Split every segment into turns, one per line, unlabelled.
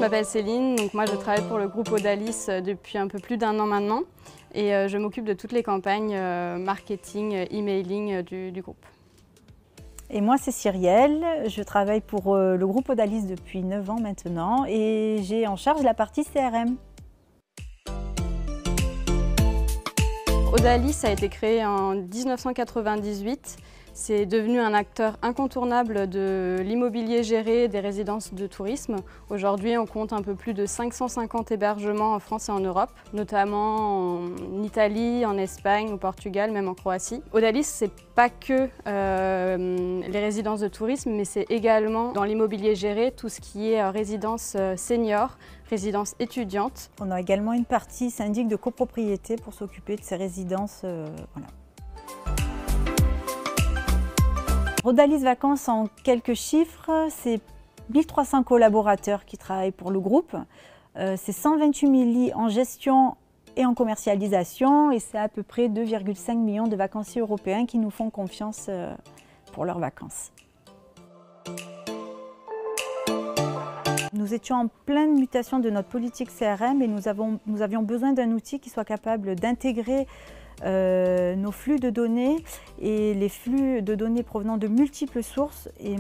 m'appelle Céline, donc moi je travaille pour le groupe Odalis depuis un peu plus d'1 an maintenant et je m'occupe de toutes les campagnes marketing, emailing du groupe.
Et moi c'est Cyrielle, je travaille pour le groupe Odalis depuis 9 ans maintenant et j'ai en charge la partie CRM.
Odalis a été créé en 1998. C'est devenu un acteur incontournable de l'immobilier géré des résidences de tourisme. Aujourd'hui, on compte un peu plus de 550 hébergements en France et en Europe, notamment en Italie, en Espagne, au Portugal, même en Croatie. Odalis, c'est pas que les résidences de tourisme, mais c'est également dans l'immobilier géré tout ce qui est résidence senior, résidence étudiante.
On a également une partie syndic de copropriété pour s'occuper de ces résidences. Voilà. Odalis Vacances, en quelques chiffres, c'est 1300 collaborateurs qui travaillent pour le groupe. C'est 128 000 lits en gestion et en commercialisation et c'est à peu près 2,5 millions de vacanciers européens qui nous font confiance pour leurs vacances. Nous étions en pleine mutation de notre politique CRM et nous avions besoin d'un outil qui soit capable d'intégrer nos flux de données et les flux de données provenant de multiples sources et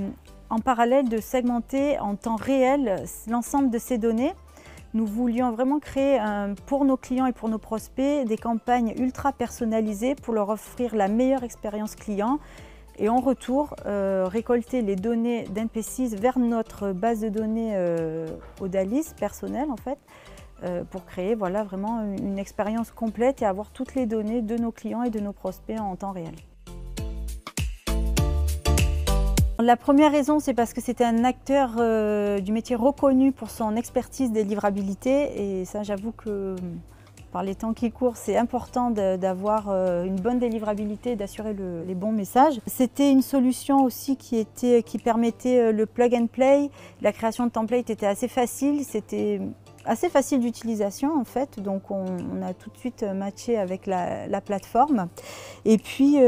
en parallèle de segmenter en temps réel l'ensemble de ces données. Nous voulions vraiment créer pour nos clients et pour nos prospects des campagnes ultra personnalisées pour leur offrir la meilleure expérience client et en retour récolter les données d'MP6 vers notre base de données Odalis personnelle en fait, pour créer voilà, vraiment une expérience complète et avoir toutes les données de nos clients et de nos prospects en temps réel. La première raison, c'est parce que c'était un acteur du métier reconnu pour son expertise des livrabilités et ça j'avoue que par les temps qui courent, c'est important d'avoir une bonne délivrabilité et d'assurer les bons messages. C'était une solution aussi qui permettait le plug and play. La création de templates était assez facile, c'était assez facile d'utilisation en fait, donc on a tout de suite matché avec la plateforme. Et puis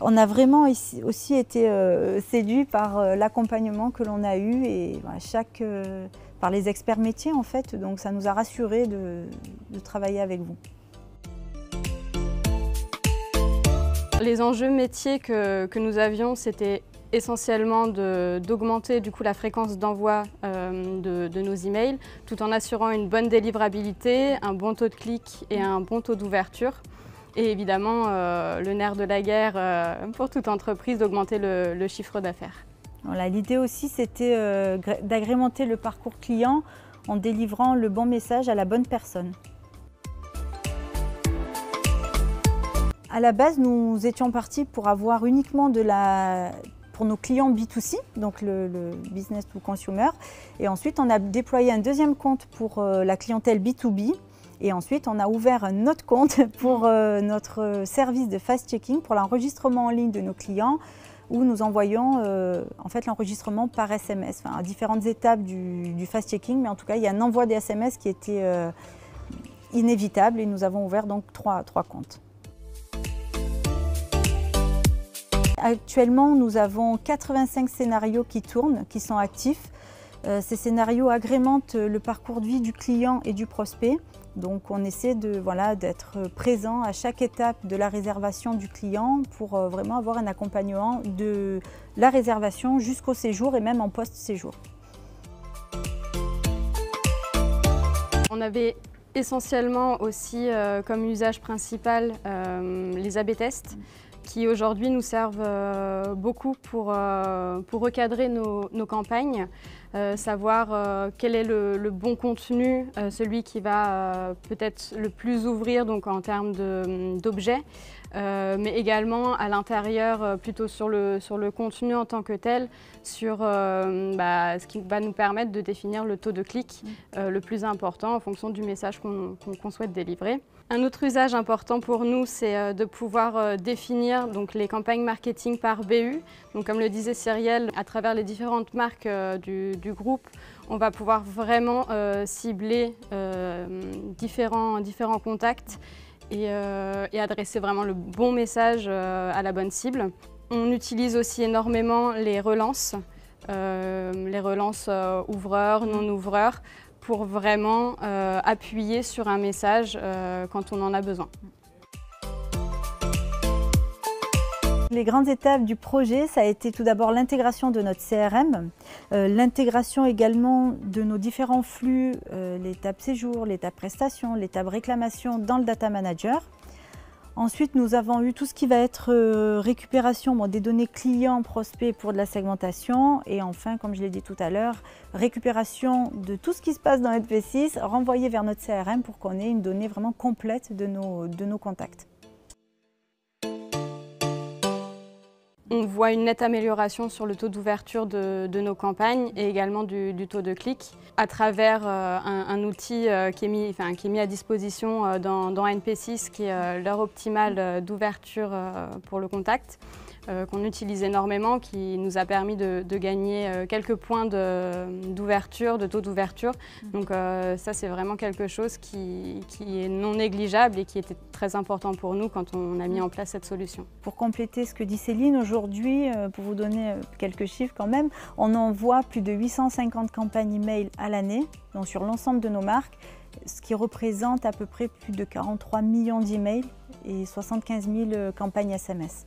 on a vraiment aussi été séduit par l'accompagnement que l'on a eu et voilà, par les experts métiers en fait, donc ça nous a rassurés de travailler avec vous.
Les enjeux métiers que nous avions, c'était essentiellement d'augmenter du coup la fréquence d'envoi de nos emails, tout en assurant une bonne délivrabilité, un bon taux de clic et un bon taux d'ouverture. Et évidemment, le nerf de la guerre pour toute entreprise, d'augmenter le chiffre d'affaires.
Voilà, l'idée aussi, c'était d'agrémenter le parcours client en délivrant le bon message à la bonne personne. À la base, nous étions partis pour avoir uniquement pour nos clients B2C, donc le business to consumer. Et ensuite, on a déployé un deuxième compte pour la clientèle B2B. Et ensuite, on a ouvert un autre compte pour notre service de fast-checking, pour l'enregistrement en ligne de nos clients, où nous envoyons en fait l'enregistrement par SMS, enfin, à différentes étapes du fast-checking, mais en tout cas, il y a un envoi des SMS qui était inévitable et nous avons ouvert donc trois comptes. Actuellement, nous avons 85 scénarios qui tournent, qui sont actifs. Ces scénarios agrémentent le parcours de vie du client et du prospect. Donc on essaie d'être présent à chaque étape de la réservation du client pour vraiment avoir un accompagnement de la réservation jusqu'au séjour et même en post-séjour.
On avait essentiellement aussi comme usage principal les A/B tests qui aujourd'hui nous servent beaucoup pour recadrer nos campagnes, savoir quel est le bon contenu, celui qui va peut-être le plus ouvrir donc en termes d'objets, mais également à l'intérieur plutôt sur le contenu en tant que tel, sur ce qui va nous permettre de définir le taux de clic le plus important en fonction du message qu'on souhaite délivrer. Un autre usage important pour nous, c'est de pouvoir définir donc, les campagnes marketing par BU. Donc, comme le disait Cyrielle, à travers les différentes marques du groupe, on va pouvoir vraiment cibler différents contacts et adresser vraiment le bon message à la bonne cible. On utilise aussi énormément les relances. les relances ouvreurs, non-ouvreurs, pour vraiment appuyer sur un message quand on en a besoin.
Les grandes étapes du projet, ça a été tout d'abord l'intégration de notre CRM, l'intégration également de nos différents flux, l'étape séjour, l'étape prestation, l'étape réclamation dans le Data Manager. Ensuite, nous avons eu tout ce qui va être récupération des données clients, prospects pour de la segmentation. Et enfin, comme je l'ai dit tout à l'heure, récupération de tout ce qui se passe dans NP6, renvoyé vers notre CRM pour qu'on ait une donnée vraiment complète de nos contacts.
On voit une nette amélioration sur le taux d'ouverture de nos campagnes et également du taux de clic à travers un outil qui est mis à disposition dans NP6, qui est l'heure optimale d'ouverture pour le contact, qu'on utilise énormément, qui nous a permis de gagner quelques points d'ouverture, de taux d'ouverture. Donc ça, c'est vraiment quelque chose qui est non négligeable et qui était très important pour nous quand on a mis en place cette solution.
Pour compléter ce que dit Céline, aujourd'hui, pour vous donner quelques chiffres quand même, on envoie plus de 850 campagnes email à l'année, donc sur l'ensemble de nos marques, ce qui représente à peu près plus de 43 millions d'emails et 75 000 campagnes SMS.